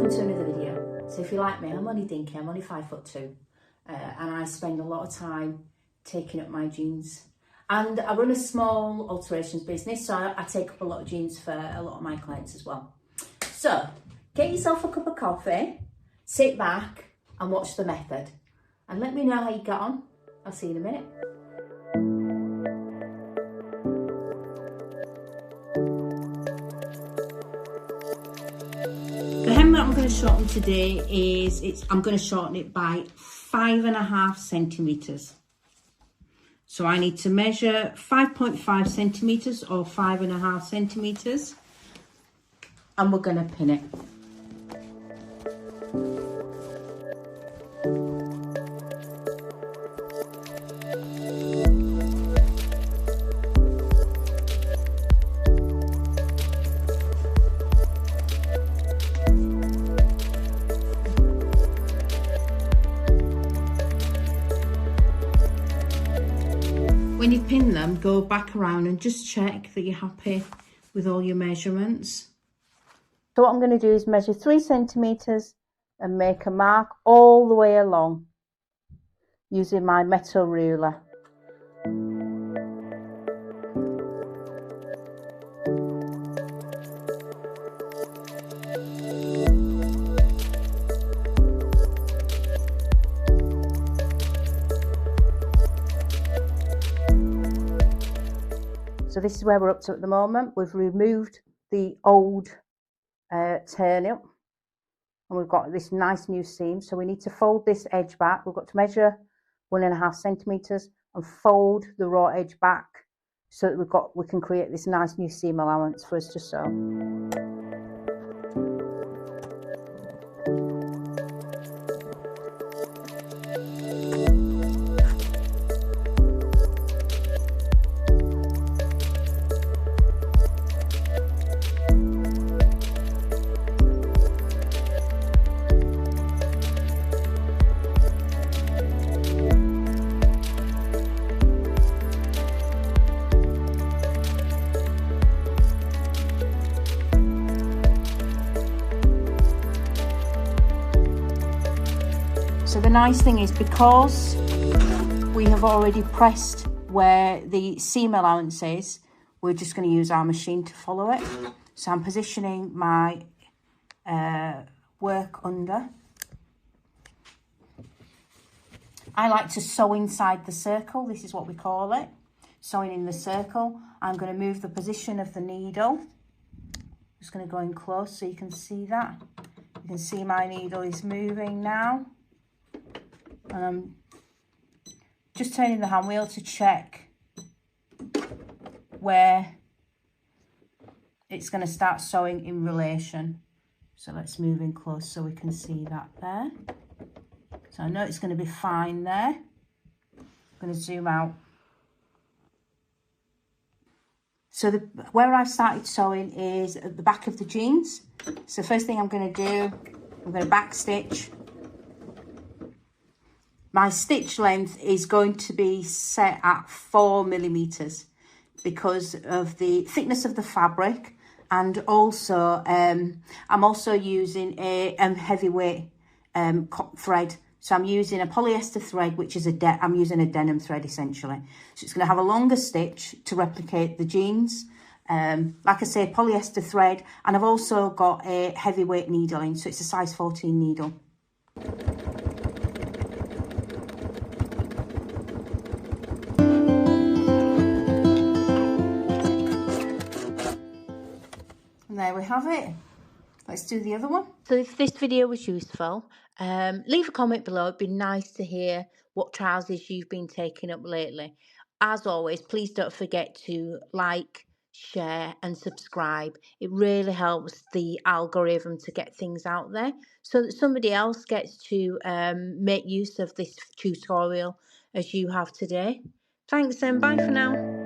welcome to another video. So if you like me, I'm only dinky, I'm only 5'2", and I spend a lot of time taking up my jeans. And I run a small alterations business, so I take up a lot of jeans for a lot of my clients as well. So get yourself a cup of coffee, sit back and watch the method. And let me know how you get on. I'll see you in a minute. The hem that I'm going to shorten today I'm going to shorten it by 5.5 centimetres. So I need to measure 5.5 centimetres or 5.5 centimetres, and we're going to pin it. When you pin them, go back around and just check that you're happy with all your measurements. So what I'm going to do is measure 3 centimetres and make a mark all the way along using my metal ruler. So this is where we're up to at the moment. We've removed the old turnip and we've got this nice new seam. So we need to fold this edge back. We've got to measure 1.5 centimetres and fold the raw edge back so that we can create this nice new seam allowance for us to sew. So the nice thing is, because we have already pressed where the seam allowance is, we're just going to use our machine to follow it. So I'm positioning my work under. I like to sew inside the circle. This is what we call it, sewing in the circle. I'm going to move the position of the needle. Just going to go in close so you can see that. You can see my needle is moving now. And I'm just turning the hand wheel to check where it's going to start sewing in relation. So let's move in close so we can see that there. So I know it's going to be fine there. I'm going to zoom out. So where I've started sewing is at the back of the jeans. So first thing I'm going to do, I'm going to back stitch. My stitch length is going to be set at 4 millimeters because of the thickness of the fabric, and also I'm also using a heavyweight thread. So I'm using a polyester thread, which is I'm using a denim thread essentially. So it's going to have a longer stitch to replicate the jeans. Like I say, polyester thread, and I've also got a heavyweight needle in, so it's a size 14 needle. There we have it. Let's do the other one. So if this video was useful, leave a comment below. It'd be nice to hear what trousers you've been taking up lately. As always, please don't forget to like, share and subscribe. It really helps the algorithm to get things out there so that somebody else gets to make use of this tutorial as you have today. Thanks and bye for now.